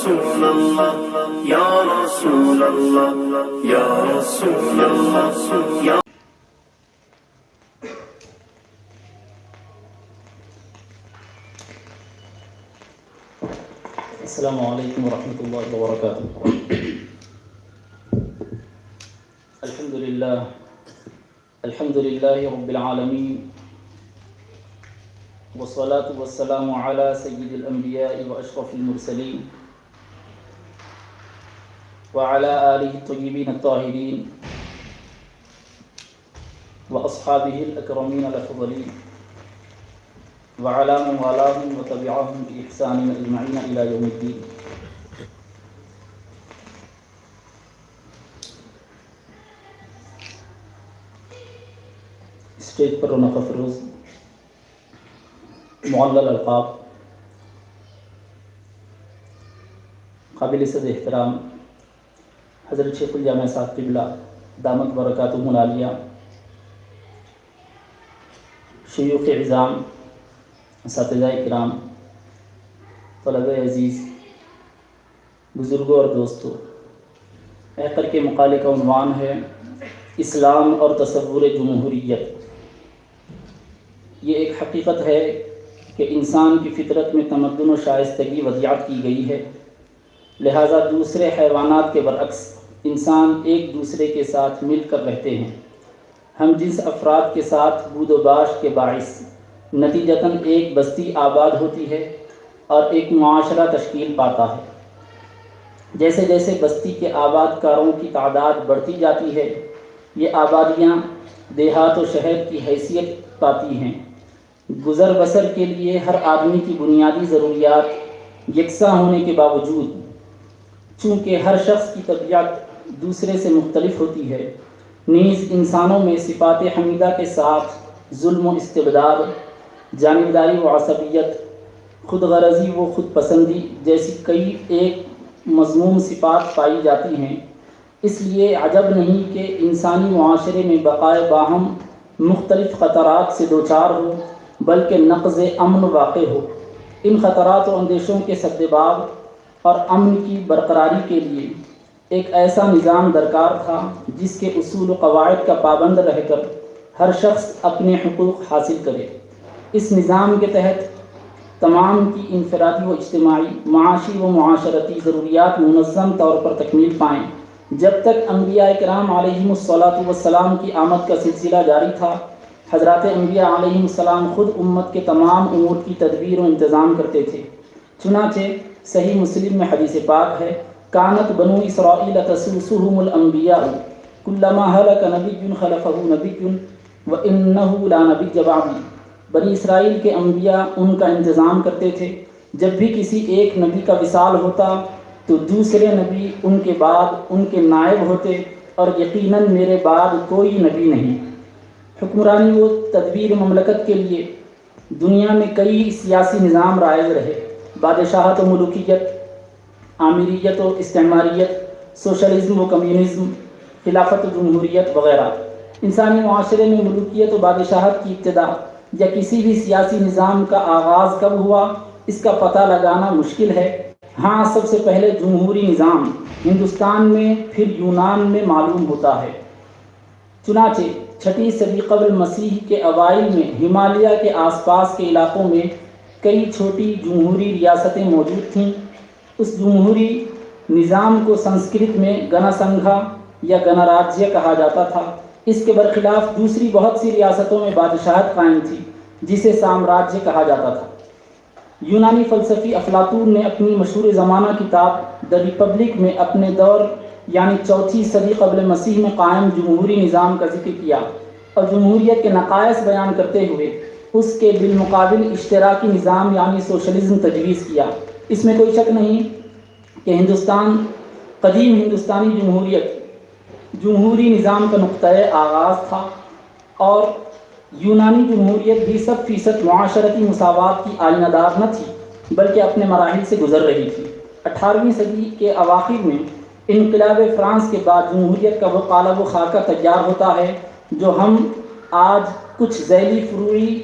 رسول اللہ یا رسول اللہ یا رسول اللہ یا السلام علیکم ورحمۃ اللہ وبرکاتہ۔ الحمد للہ رب العالمین، والصلاة والسلام علی سید الانبیاء واشرف المرسلین وعلی آلہ الطیبین الطاہرین واصحابہ الاکرمین الافضلین وعلی من والاہم وتبعہم بإحسان اجمعین الی یوم الدین۔ اسٹیج پر رونق افروز معلل القاب، قابل صد احترام حضرت شیخ الجامع صاحب قبلہ دامت برکاتہم العالیہ، شیوخ عظام، اساتذہ کرام، طلبہ عزیز، بزرگوں اور دوستوں، احقر کے مقالے کا عنوان ہے اسلام اور تصور جمہوریت۔ یہ ایک حقیقت ہے کہ انسان کی فطرت میں تمدن و شائستگی وضعیت کی گئی ہے، لہٰذا دوسرے حیوانات کے برعکس انسان ایک دوسرے کے ساتھ مل کر رہتے ہیں۔ ہم جنس افراد کے ساتھ بود و باش کے باعث نتیجتاً ایک بستی آباد ہوتی ہے اور ایک معاشرہ تشکیل پاتا ہے۔ جیسے جیسے بستی کے آباد کاروں کی تعداد بڑھتی جاتی ہے، یہ آبادیاں دیہات و شہر کی حیثیت پاتی ہیں۔ گزر بسر کے لیے ہر آدمی کی بنیادی ضروریات یکساں ہونے کے باوجود، چونکہ ہر شخص کی طبیعت دوسرے سے مختلف ہوتی ہے، نیز انسانوں میں صفات حمیدہ کے ساتھ ظلم و استبداد، جانبداری و عصبیت، خود غرضی و خود پسندی جیسی کئی ایک مذموم صفات پائی جاتی ہیں۔ اس لیے عجب نہیں کہ انسانی معاشرے میں بقائے باہم مختلف خطرات سے دوچار ہو، بلکہ نقض امن واقع ہو۔ ان خطرات و اندیشوں کے سدباب اور امن کی برقراری کے لیے ایک ایسا نظام درکار تھا جس کے اصول و قواعد کا پابند رہ کر ہر شخص اپنے حقوق حاصل کرے۔ اس نظام کے تحت تمام کی انفرادی و اجتماعی، معاشی و معاشرتی ضروریات منظم طور پر تکمیل پائیں۔ جب تک انبیاء کرام علیہم السلام کی آمد کا سلسلہ جاری تھا، حضرات انبیاء علیہم السلام خود امت کے تمام امور کی تدبیر و انتظام کرتے تھے۔ چنانچہ صحیح مسلم میں حدیث پاک ہے، کانت بنو اسرائیل تسوسهم الانبیاء کلما ہلک نبی خلفہ نبی وانہ لا نبی بعدی۔ بنی اسرائیل کے انبیاء ان کا انتظام کرتے تھے، جب بھی کسی ایک نبی کا وصال ہوتا تو دوسرے نبی ان کے بعد ان کے نائب ہوتے، اور یقیناً میرے بعد کوئی نبی نہیں۔ حکمرانی و تدبیر مملکت کے لیے دنیا میں کئی سیاسی نظام رائج رہے، بادشاہت و ملوکیت، آمیریت و استعماریت، سوشلزم و کمیونزم، خلافت و جمہوریت وغیرہ۔ انسانی معاشرے میں ملوکیت و بادشاہت کی ابتدا یا کسی بھی سیاسی نظام کا آغاز کب ہوا، اس کا پتہ لگانا مشکل ہے۔ ہاں، سب سے پہلے جمہوری نظام ہندوستان میں پھر یونان میں معلوم ہوتا ہے۔ چنانچہ 6 صدی قبل مسیح کے اوائل میں ہمالیہ کے آس پاس کے علاقوں میں کئی چھوٹی جمہوری ریاستیں موجود تھیں۔ اس جمہوری نظام کو سنسکرت میں گنا سنگھا یا گناراجیہ کہا جاتا تھا۔ اس کے برخلاف دوسری بہت سی ریاستوں میں بادشاہت قائم تھی، جسے سامراجیہ کہا جاتا تھا۔ یونانی فلسفی افلاطون نے اپنی مشہور زمانہ کتاب دی ریپبلک میں اپنے دور یعنی 4 صدی قبل مسیح میں قائم جمہوری نظام کا ذکر کیا اور جمہوریت کے نقائص بیان کرتے ہوئے اس کے بالمقابل اشتراکی نظام یعنی سوشلزم تجویز کیا۔ اس میں کوئی شک نہیں کہ قدیم ہندوستانی جمہوریت جمہوری نظام کا نقطۂ آغاز تھا، اور یونانی جمہوریت بھی 100% معاشرتی مساوات کی آئینہ دار نہ تھی، بلکہ اپنے مراحل سے گزر رہی تھی۔ 18ویں صدی کے اواخر میں انقلاب فرانس کے بعد جمہوریت کا وہ قالب و خاکہ تیار ہوتا ہے جو ہم آج کچھ ذیلی فروعی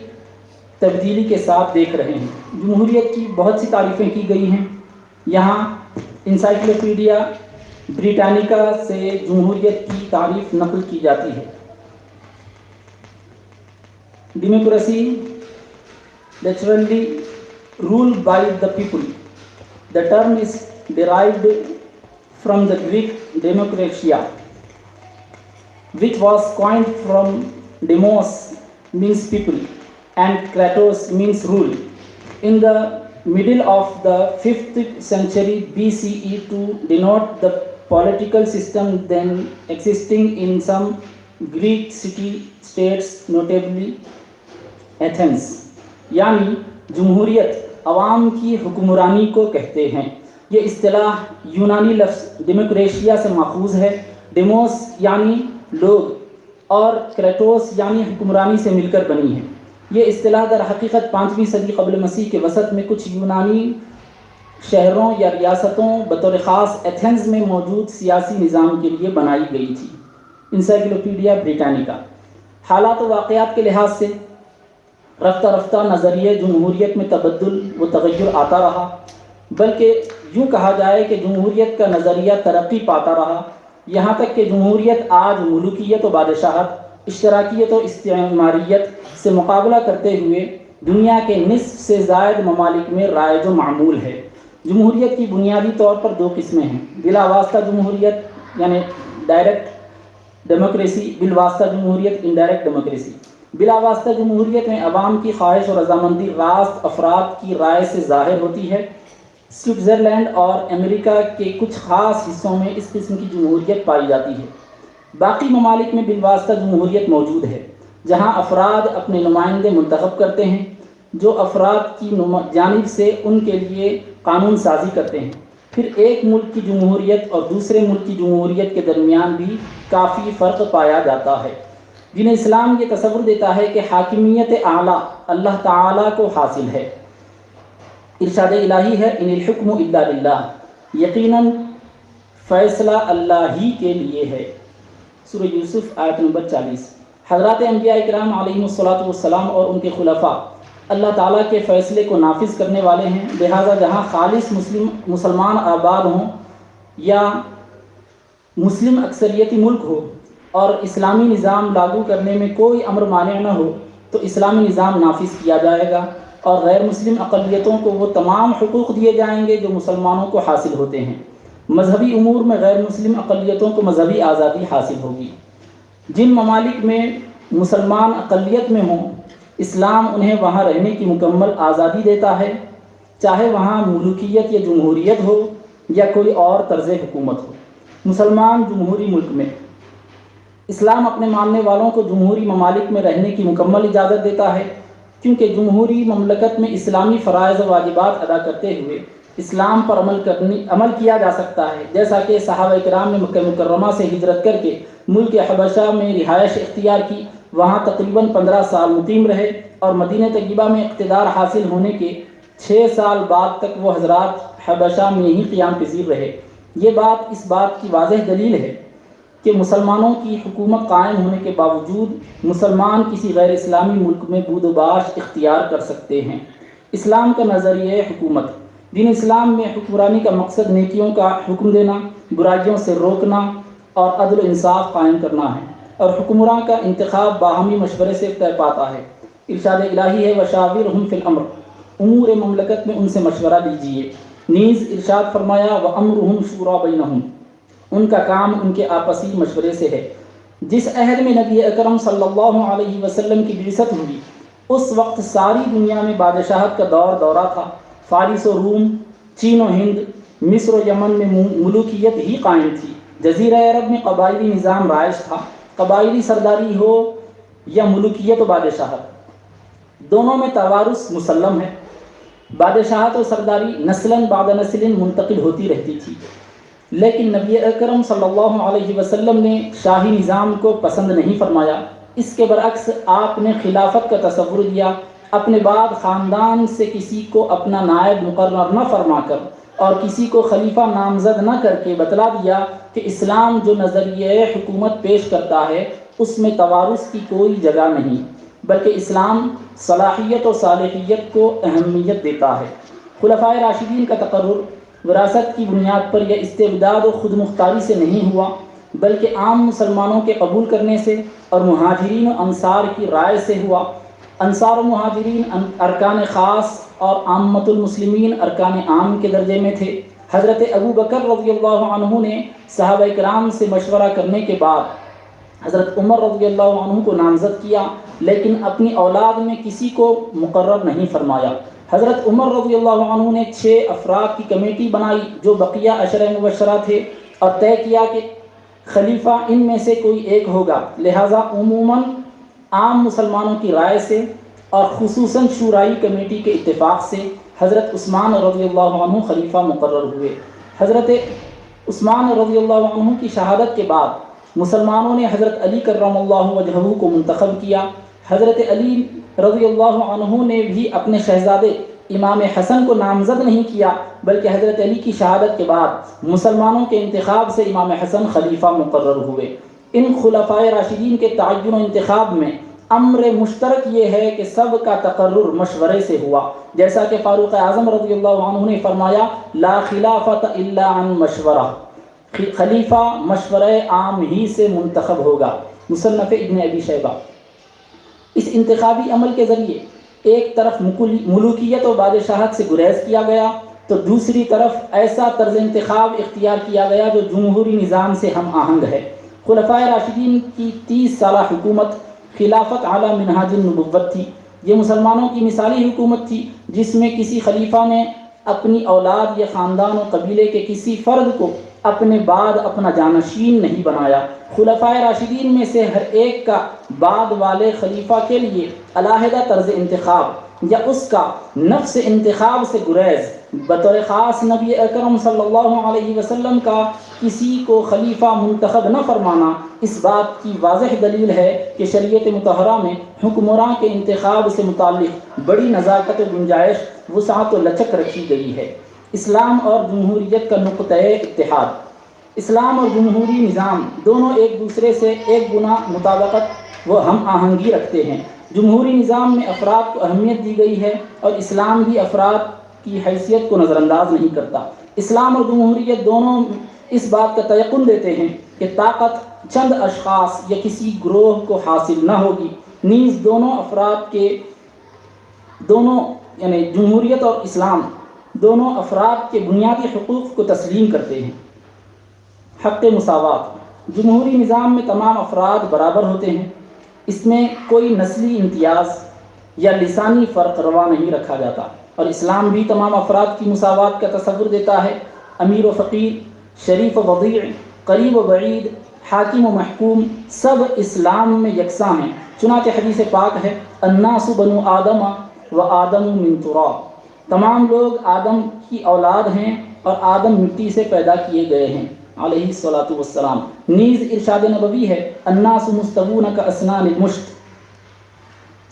تبدیلی کے ساتھ دیکھ رہے ہیں۔ جمہوریت کی بہت سی تعریفیں کی گئی ہیں۔ یہاں انسائکلوپیڈیا بریٹانیکا سے جمہوریت کی تعریف نقل کی جاتی ہے. Democracy literally rule by the people. The term is derived from the Greek demokratia, which was coined from demos means people and kratos means rule in the middle of the 5th century BCE to denote the political system then existing in some Greek city-states, notably Athens. یعنی جمہوریت عوام کی حکمرانی کو کہتے ہیں. یہ اصطلاح یونانی لفظ ڈیموکریشیا سے ماخوذ ہے. ڈیموس یعنی لوگ اور کریٹوس یعنی حکمرانی سے مل کر بنی ہے. یہ اصطلاح در حقیقت 5ویں صدی قبل مسیح کے وسط میں کچھ یونانی شہروں یا ریاستوں بطور خاص ایتھنز میں موجود سیاسی نظام کے لیے بنائی گئی تھی. Encyclopedia Britannica. حالات و واقعات کے لحاظ سے رفتہ رفتہ نظریہ جمہوریت میں تبدل و تغیر آتا رہا، بلکہ یوں کہا جائے کہ جمہوریت کا نظریہ ترقی پاتا رہا، یہاں تک کہ جمہوریت آج ملوکیت و بادشاہت، اشتراکیت و استعماریت سے مقابلہ کرتے ہوئے دنیا کے نصف سے زائد ممالک میں رائج و معمول ہے. جمہوریت کی بنیادی طور پر 2 قسمیں ہیں: بلا واسطہ جمہوریت یعنی ڈائریکٹ ڈیموکریسی، بالواسطہ جمہوریت انڈائریکٹ ڈیموکریسی. بلا واسطہ جمہوریت میں عوام کی خواہش و رضامندی راست افراد کی رائے سے ظاہر ہوتی ہے. سوئٹزرلینڈ اور امریکہ کے کچھ خاص حصوں میں اس قسم کی جمہوریت پائی جاتی ہے. باقی ممالک میں بالواسطہ جمہوریت موجود ہے، جہاں افراد اپنے نمائندے منتخب کرتے ہیں جو افراد کی جانب سے ان کے لیے قانون سازی کرتے ہیں. پھر ایک ملک کی جمہوریت اور دوسرے ملک کی جمہوریت کے درمیان بھی کافی فرق پایا جاتا ہے. دین اسلام یہ تصور دیتا ہے کہ حاکمیت اعلیٰ اللہ تعالیٰ کو حاصل ہے. ارشاد الہی ہے ان الحکم الا للہ، یقیناً فیصلہ اللہ ہی کے لیے ہے. سورہ یوسف آیت نمبر 40. حضرات انبیاء اکرام علیہم الصلاۃ والسلام اور ان کے خلفاء اللہ تعالیٰ کے فیصلے کو نافذ کرنے والے ہیں، لہٰذا جہاں خالص مسلمان آباد ہوں یا مسلم اکثریتی ملک ہو اور اسلامی نظام لاگو کرنے میں کوئی امر مانع نہ ہو تو اسلامی نظام نافذ کیا جائے گا اور غیر مسلم اقلیتوں کو وہ تمام حقوق دیے جائیں گے جو مسلمانوں کو حاصل ہوتے ہیں. مذہبی امور میں غیر مسلم اقلیتوں کو مذہبی آزادی حاصل ہوگی. جن ممالک میں مسلمان اقلیت میں ہوں اسلام انہیں وہاں رہنے کی مکمل آزادی دیتا ہے، چاہے وہاں ملوکیت یا جمہوریت ہو یا کوئی اور طرز حکومت ہو. مسلمان جمہوری ملک میں اسلام اپنے ماننے والوں کو جمہوری ممالک میں رہنے کی مکمل اجازت دیتا ہے، کیونکہ جمہوری مملکت میں اسلامی فرائض و واجبات ادا کرتے ہوئے اسلام پر عمل کیا جا سکتا ہے، جیسا کہ صحابہ کرام نے مکہ مکرمہ سے ہجرت کر کے ملک حبشہ میں رہائش اختیار کی، وہاں تقریباً 15 سال مقیم رہے اور مدینہ طیبہ میں اقتدار حاصل ہونے کے 6 سال بعد تک وہ حضرات حبشہ میں ہی قیام پذیر رہے. یہ بات اس بات کی واضح دلیل ہے کہ مسلمانوں کی حکومت قائم ہونے کے باوجود مسلمان کسی غیر اسلامی ملک میں بود و باش اختیار کر سکتے ہیں. اسلام کا نظریہ حکومت. دین اسلام میں حکمرانی کا مقصد نیکیوں کا حکم دینا، برائیوں سے روکنا اور عدل و انصاف قائم کرنا ہے، اور حکمراں کا انتخاب باہمی مشورے سے طے پاتا ہے. ارشاد الہی ہے وشاورہم فی الامر، امور مملکت میں ان سے مشورہ لیجیے. نیز ارشاد فرمایا وامرہم شورا بینہم، ان کا کام ان کے آپسی مشورے سے ہے. جس عہد میں نبی اکرم صلی اللہ علیہ وسلم کی بعثت ہوئی اس وقت ساری دنیا میں بادشاہت کا دورہ تھا. فارس و روم، چین و ہند، مصر و یمن میں ملوکیت ہی قائم تھی. جزیرہ عرب میں قبائلی نظام رائج تھا. قبائلی سرداری ہو یا ملوکیت و بادشاہت، دونوں میں توارث مسلم ہے. بادشاہت و سرداری نسلاً بعد نسل منتقل ہوتی رہتی تھی، لیکن نبی اکرم صلی اللہ علیہ وسلم نے شاہی نظام کو پسند نہیں فرمایا. اس کے برعکس آپ نے خلافت کا تصور دیا. اپنے بعد خاندان سے کسی کو اپنا نائب مقرر نہ فرما کر اور کسی کو خلیفہ نامزد نہ کر کے بتلا دیا کہ اسلام جو نظریہ حکومت پیش کرتا ہے اس میں توارث کی کوئی جگہ نہیں، بلکہ اسلام صلاحیت و صالحیت کو اہمیت دیتا ہے. خلفائے راشدین کا تقرر وراثت کی بنیاد پر یا استبداد و خود مختاری سے نہیں ہوا، بلکہ عام مسلمانوں کے قبول کرنے سے اور مہاجرین و انصار کی رائے سے ہوا۔ انصار و مہاجرین ارکان خاص اور عامۃ المسلمین ارکان عام کے درجے میں تھے۔ حضرت ابو بکر رضی اللہ عنہ نے صحابہ کرام سے مشورہ کرنے کے بعد حضرت عمر رضی اللہ عنہ کو نامزد کیا، لیکن اپنی اولاد میں کسی کو مقرر نہیں فرمایا۔ حضرت عمر رضی اللہ عنہ نے 6 افراد کی کمیٹی بنائی جو بقیہ عشرہ مبشرہ تھے، اور طے کیا کہ خلیفہ ان میں سے کوئی ایک ہوگا۔ لہٰذا عموماً عام مسلمانوں کی رائے سے اور خصوصاً شورائی کمیٹی کے اتفاق سے حضرت عثمان رضی اللہ عنہ خلیفہ مقرر ہوئے۔ حضرت عثمان رضی اللہ عنہ کی شہادت کے بعد مسلمانوں نے حضرت علی کرم اللہ وجہہ کو منتخب کیا۔ حضرت علی رضی اللہ عنہ نے بھی اپنے شہزادے امام حسن کو نامزد نہیں کیا، بلکہ حضرت علی کی شہادت کے بعد مسلمانوں کے انتخاب سے امام حسن خلیفہ مقرر ہوئے۔ ان خلفائے راشدین کے تعین و انتخاب میں امر مشترک یہ ہے کہ سب کا تقرر مشورے سے ہوا، جیسا کہ فاروق اعظم رضی اللہ عنہ نے فرمایا لا خلافت الا عن مشورہ، خلیفہ مشورہ عام ہی سے منتخب ہوگا۔ مصنف ابن ابی شیبہ۔ اس انتخابی عمل کے ذریعے ایک طرف ملوکیت و بادشاہت سے گریز کیا گیا تو دوسری طرف ایسا طرز انتخاب اختیار کیا گیا جو جمہوری نظام سے ہم آہنگ ہے۔ خلفائے راشدین کی 30 سالہ حکومت خلافت علی منہاج النبوت تھی۔ یہ مسلمانوں کی مثالی حکومت تھی جس میں کسی خلیفہ نے اپنی اولاد یا خاندان و قبیلے کے کسی فرد کو اپنے بعد اپنا جانشین نہیں بنایا۔ خلفائے راشدین میں سے ہر ایک کا بعد والے خلیفہ کے لیے علیحدہ طرز انتخاب یا اس کا نفس انتخاب سے گریز، بطور خاص نبی اکرم صلی اللہ علیہ وسلم کا کسی کو خلیفہ منتخب نہ فرمانا اس بات کی واضح دلیل ہے کہ شریعت مطہرہ میں حکمراں کے انتخاب سے متعلق بڑی نزاکت و گنجائش، وسعت و لچک رکھی گئی ہے۔ اسلام اور جمہوریت کا نقطۂ اتحاد۔ اسلام اور جمہوری نظام دونوں ایک دوسرے سے ایک گنا مطابقت و ہم آہنگی رکھتے ہیں۔ جمہوری نظام میں افراد کو اہمیت دی گئی ہے اور اسلام بھی افراد کی حیثیت کو نظر انداز نہیں کرتا۔ اسلام اور جمہوریت دونوں اس بات کا تیقن دیتے ہیں کہ طاقت چند اشخاص یا کسی گروہ کو حاصل نہ ہوگی، نیز دونوں افراد کے یعنی جمہوریت اور اسلام دونوں افراد کے بنیادی حقوق کو تسلیم کرتے ہیں۔ حق مساوات۔ جمہوری نظام میں تمام افراد برابر ہوتے ہیں، اس میں کوئی نسلی امتیاز یا لسانی فرق روا نہیں رکھا جاتا، اور اسلام بھی تمام افراد کی مساوات کا تصور دیتا ہے۔ امیر و فقیر، شریف و وضیع، قریب و بعید، حاکم و محکوم سب اسلام میں یکساں ہیں۔ چنانچہ حدیث پاک ہے الناس بنو آدم و آدم من تراب، تمام لوگ آدم کی اولاد ہیں اور آدم مٹی سے پیدا کیے گئے ہیں علیہ الصلاۃ والسلام۔ نیز ارشاد نبوی ہے الناس مستوون کاسنان المشط،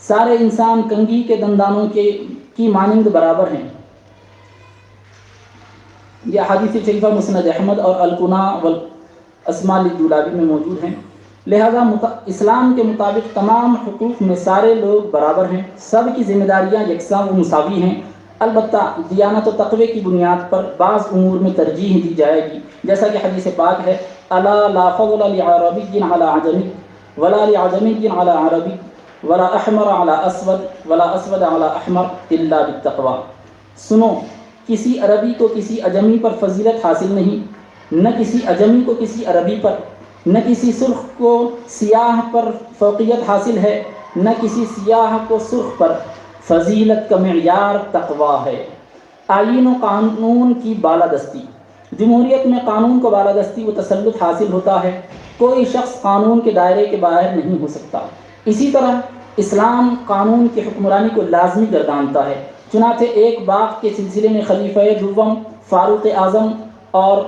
سارے انسان کنگھی کے دندانوں کی مانند برابر ہیں۔ یہ حدیث شریفہ مسند احمد اور الکنہ والاسماء للدولابی میں موجود ہیں۔ لہذا اسلام کے مطابق تمام حقوق میں سارے لوگ برابر ہیں، سب کی ذمہ داریاں یکساں و مساوی ہیں۔ البتہ دیانت و تقوی کی بنیاد پر بعض امور میں ترجیح دی جائے گی، جیسا کہ حدیث پاک ہے الا لا فضل لعربی علی عجمی ولا لعجمی علی عربی ولا احمر علی اسود ولا اسود علی احمر الا بالتقوی۔ سنو، کسی عربی کو کسی عجمی پر فضیلت حاصل نہیں، نہ کسی عجمی کو کسی عربی پر، نہ کسی سرخ کو سیاہ پر فوقیت حاصل ہے، نہ کسی سیاہ کو سرخ پر۔ فضیلت کا معیار تقوی ہے۔ آئین و قانون کی بالادستی۔ جمہوریت میں قانون کو بالادستی و تسلط حاصل ہوتا ہے، کوئی شخص قانون کے دائرے کے باہر نہیں ہو سکتا۔ اسی طرح اسلام قانون کی حکمرانی کو لازمی گردانتا ہے۔ چنانچہ ایک باغ کے سلسلے میں خلیفہ دوم فاروق اعظم اور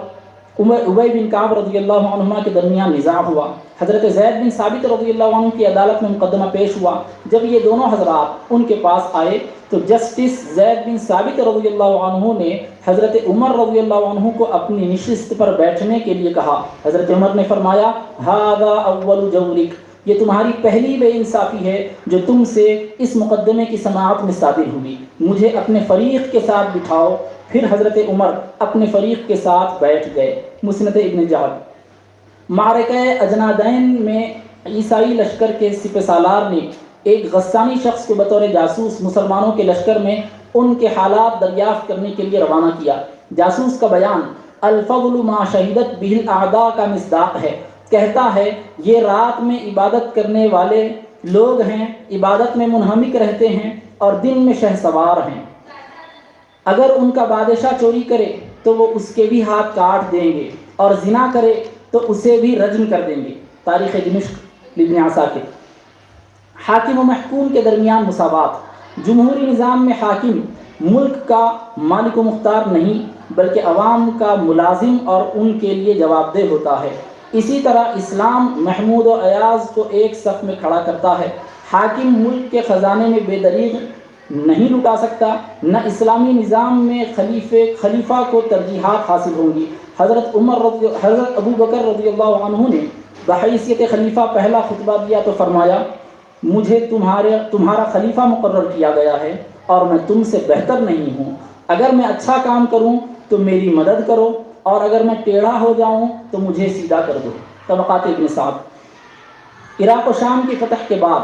ابی بن کعب رضی اللہ عنہما کے درمیان نزاع ہوا۔ حضرت زید بن ثابت رضی اللہ عنہ کی عدالت میں مقدمہ پیش ہوا۔ جب یہ دونوں حضرات ان کے پاس آئے تو جسٹس زید بن ثابت رضی اللہ عنہ نے حضرت عمر رضی اللہ عنہ کو اپنی نشست پر بیٹھنے کے لیے کہا۔ حضرت عمر نے فرمایا ھذا اول جورک، یہ تمہاری پہلی بے انصافی ہے جو تم سے اس مقدمے کی سماعت میں صادر ہوئی، مجھے اپنے فریق کے ساتھ بٹھاؤ۔ پھر حضرت عمر اپنے فریق کے ساتھ بیٹھ گئے۔ مسند ابن جعد۔ معرکہ اجنادین میں عیسائی لشکر کے سپہ سالار نے ایک غسانی شخص کو بطور جاسوس مسلمانوں کے لشکر میں ان کے حالات دریافت کرنے کے لیے روانہ کیا۔ جاسوس کا بیان الفضل ما شہدت بہ الاعداء کا مصداق ہے، کہتا ہے یہ رات میں عبادت کرنے والے لوگ ہیں، عبادت میں منہمک رہتے ہیں اور دن میں شہ سوار ہیں۔ اگر ان کا بادشاہ چوری کرے تو وہ اس کے بھی ہاتھ کاٹ دیں گے، اور زنا کرے تو اسے بھی رجم کر دیں گے۔ تاریخ دمشق ابن عساکر۔ حاکم و محکوم کے درمیان مساوات۔ جمہوری نظام میں حاکم ملک کا مالک و مختار نہیں بلکہ عوام کا ملازم اور ان کے لیے جواب دہ ہوتا ہے۔ اسی طرح اسلام محمود و ایاز کو ایک صف میں کھڑا کرتا ہے۔ حاکم ملک کے خزانے میں بے دریغ نہیں لٹا سکتا، نہ اسلامی نظام میں خلیفہ کو ترجیحات حاصل ہوں گی۔ حضرت ابو بکر رضی اللہ عنہ نے بحیثیت خلیفہ پہلا خطبہ دیا تو فرمایا، مجھے تمہارا خلیفہ مقرر کیا گیا ہے اور میں تم سے بہتر نہیں ہوں۔ اگر میں اچھا کام کروں تو میری مدد کرو، اور اگر میں ٹیڑھا ہو جاؤں تو مجھے سیدھا کر دو۔ طبقات ابن سعد۔ عراق و شام کی فتح کے بعد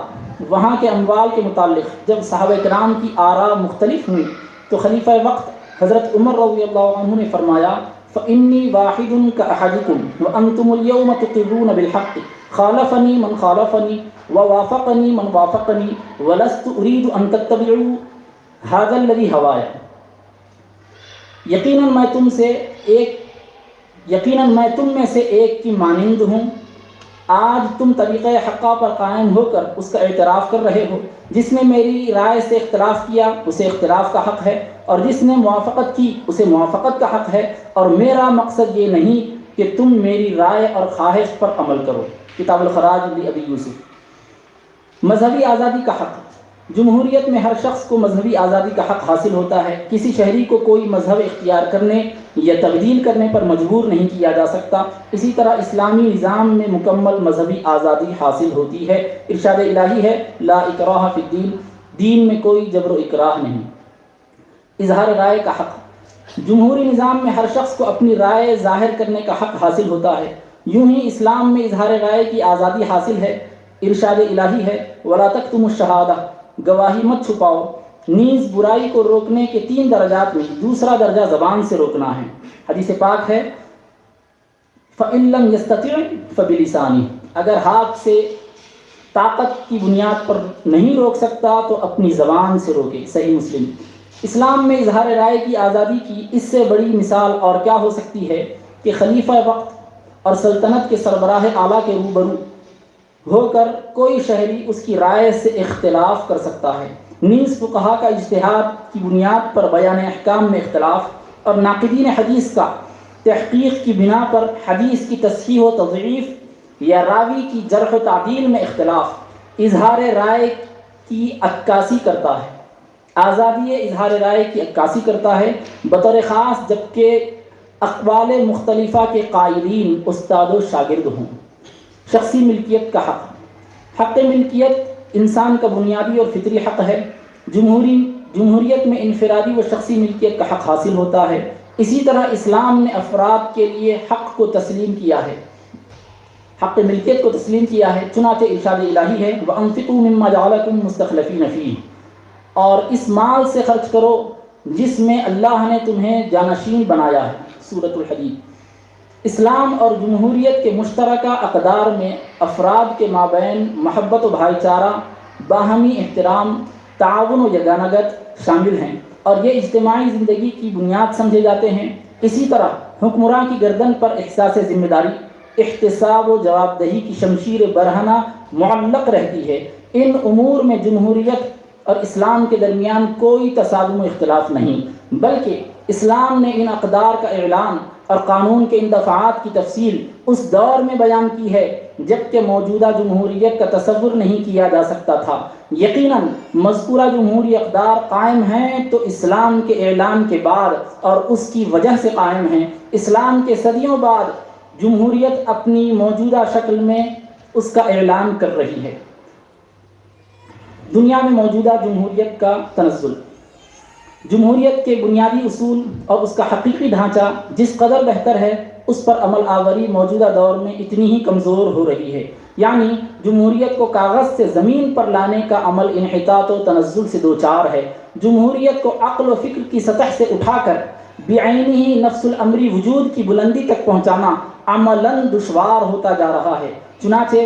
وہاں کے اموال کے متعلق جب صحابہ کرام کی آراء مختلف ہوئی تو خلیفہ وقت حضرت عمر رضی اللہ عنہ نے فرمایا، فإنی واحد کأحدکم وانتم اليوم تقرون بالحق، خالفنی من خالفنی ووافقنی من وافقنی ولست اريد ان تتبعوا هذا الذي هوایا۔ یقیناً میں تم میں سے ایک کی مانند ہوں۔ آج تم طریقہ حقہ پر قائم ہو کر اس کا اعتراف کر رہے ہو۔ جس نے میری رائے سے اختلاف کیا اسے اختلاف کا حق ہے، اور جس نے موافقت کی اسے موافقت کا حق ہے، اور میرا مقصد یہ نہیں کہ تم میری رائے اور خواہش پر عمل کرو۔ کتاب الخراج ابی یوسف۔ مذہبی آزادی کا حق۔ جمہوریت میں ہر شخص کو مذہبی آزادی کا حق حاصل ہوتا ہے۔ کسی شہری کو کوئی مذہب اختیار کرنے یا تبدیل کرنے پر مجبور نہیں کیا جا سکتا۔ اسی طرح اسلامی نظام میں مکمل مذہبی آزادی حاصل ہوتی ہے۔ ارشاد الہی ہے، لا اکراہ فی الدین، دین میں کوئی جبر و اکراہ نہیں۔ اظہار رائے کا حق۔ جمہوری نظام میں ہر شخص کو اپنی رائے ظاہر کرنے کا حق حاصل ہوتا ہے۔ یوں ہی اسلام میں اظہار رائے کی آزادی حاصل ہے۔ ارشاد الہی ہے، ولا تکتموا الشہادہ، گواہی مت چھپاؤ۔ نیز برائی کو روکنے کے 3 درجات میں دوسرا درجہ زبان سے روکنا ہے۔ حدیث پاک ہے، فَإِن لَّمْ يَسْتَطِعْ فَبِلِسَانِهِ، اگر ہاتھ سے طاقت کی بنیاد پر نہیں روک سکتا تو اپنی زبان سے روکے۔ صحیح مسلم۔ اسلام میں اظہار رائے کی آزادی کی اس سے بڑی مثال اور کیا ہو سکتی ہے کہ خلیفہ وقت اور سلطنت کے سربراہ اعلیٰ کے روبرو ہو کر کوئی شہری اس کی رائے سے اختلاف کر سکتا ہے۔ نیز فقہا کا اجتہاد کی بنیاد پر بیان احکام میں اختلاف، اور ناقدین حدیث کا تحقیق کی بنا پر حدیث کی تصحیح و تضعیف یا راوی کی جرح و تعدیل میں اختلاف اظہار رائے کی عکاسی کرتا ہے۔ آزادی اظہار رائے کی عکاسی کرتا ہے بطور خاص جبکہ اقوال مختلفہ کے قائلین استاد و شاگرد ہوں۔ شخصی ملکیت کا حق۔ حق ملکیت انسان کا بنیادی اور فطری حق ہے۔ جمہوریت میں انفرادی و شخصی ملکیت کا حق حاصل ہوتا ہے۔ اسی طرح اسلام نے افراد کے لیے حق کو تسلیم کیا ہے، حق ملکیت کو تسلیم کیا ہے۔ چنانچہ ارشاد الہی ہے، وَأَنفِقُوا مِمَّا جَعَلَكُم مُسْتَخْلَفِينَ فِيهِ، اور اس مال سے خرچ کرو جس میں اللہ نے تمہیں جانشین بنایا ہے۔ سورۃ الحدید۔ اسلام اور جمہوریت کے مشترکہ اقدار میں افراد کے مابین محبت و بھائی چارہ، باہمی احترام، تعاون و یگانگت شامل ہیں، اور یہ اجتماعی زندگی کی بنیاد سمجھے جاتے ہیں۔ اسی طرح حکمراں کی گردن پر احساس ذمہ داری، احتساب و جواب دہی کی شمشیر برہنہ معلق رہتی ہے۔ ان امور میں جمہوریت اور اسلام کے درمیان کوئی تصادم و اختلاف نہیں، بلکہ اسلام نے ان اقدار کا اعلان اور قانون کے ان دفعات کی تفصیل اس دور میں بیان کی ہے جبکہ موجودہ جمہوریت کا تصور نہیں کیا جا سکتا تھا۔ یقیناً مذکورہ جمہوری اقدار قائم ہیں تو اسلام کے اعلان کے بعد اور اس کی وجہ سے قائم ہیں۔ اسلام کے صدیوں بعد جمہوریت اپنی موجودہ شکل میں اس کا اعلان کر رہی ہے۔ دنیا میں موجودہ جمہوریت کا تنزل، جمہوریت کے بنیادی اصول اور اس کا حقیقی ڈھانچہ جس قدر بہتر ہے، اس پر عمل آوری موجودہ دور میں اتنی ہی کمزور ہو رہی ہے۔ یعنی جمہوریت کو کاغذ سے زمین پر لانے کا عمل انحطاط و تنزل سے دوچار ہے۔ جمہوریت کو عقل و فکر کی سطح سے اٹھا کر بعینی نفس الامری وجود کی بلندی تک پہنچانا عملاً دشوار ہوتا جا رہا ہے۔ چنانچہ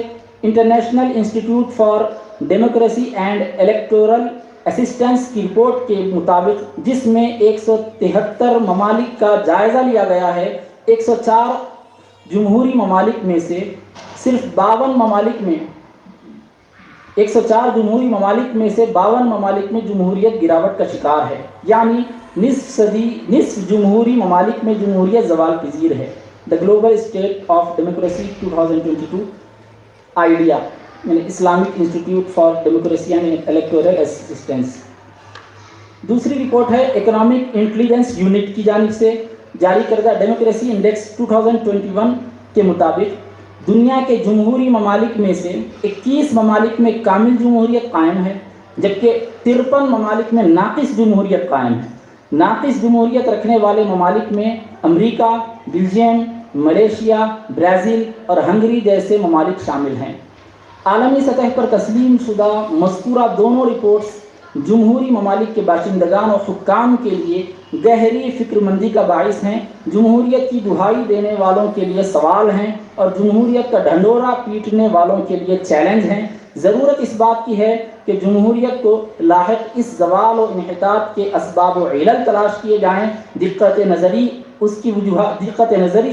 international institute for democracy and electoral assistance کی رپورٹ کے مطابق، جس میں 173 ممالک کا جائزہ لیا گیا ہے، 104 جمہوری ممالک میں سے صرف 52 ممالک میں 104 جمہوری ممالک میں سے 52 ممالک میں جمہوریت گراوٹ کا شکار ہے۔ یعنی نصف جمہوری ممالک میں جمہوریت زوال پذیر ہے۔ The global state of democracy 2022 IDEA, یعنی Islamic institute for democracy and electoral assistance. دوسری رپورٹ ہے اکنامک انٹیلیجنس یونٹ کی جانب سے جاری کردہ ڈیموکریسی انڈیکس 2021 کے مطابق دنیا کے جمہوری ممالک میں سے 21 ممالک میں کامل جمہوریت قائم ہے، جبکہ 53 ممالک میں ناقص جمہوریت قائم ہے۔ ناقص جمہوریت رکھنے والے ممالک میں امریکہ، بیلجیم، ملیشیا، برازیل اور ہنگری جیسے ممالک شامل ہیں۔ عالمی سطح پر تسلیم شدہ مذکورہ دونوں رپورٹس جمہوری ممالک کے باشندگان اور حکام کے لیے گہری فکر مندی کا باعث ہیں، جمہوریت کی دہائی دینے والوں کے لیے سوال ہیں اور جمہوریت کا ڈھنڈورا پیٹنے والوں کے لیے چیلنج ہیں۔ ضرورت اس بات کی ہے کہ جمہوریت کو لاحق اس زوال و انحطاط کے اسباب و علل تلاش کیے جائیں، دقت نظری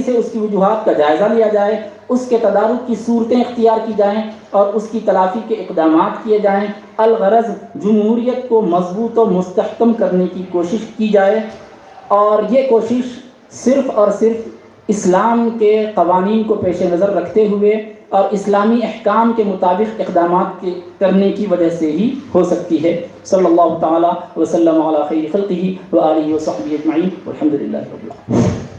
سے اس کی وجوہات کا جائزہ لیا جائے، اس کے تدارک کی صورتیں اختیار کی جائیں اور اس کی تلافی کے اقدامات کیے جائیں۔ الغرض جمہوریت کو مضبوط و مستحکم کرنے کی کوشش کی جائے، اور یہ کوشش صرف اور صرف اسلام کے قوانین کو پیش نظر رکھتے ہوئے اور اسلامی احکام کے مطابق اقدامات کرنے کی وجہ سے ہی ہو سکتی ہے۔ صلی اللہ تعالی وسلم علی خیر خلقہ و آلہ و صحبہ اجمعین والحمد للہ رب العالمین۔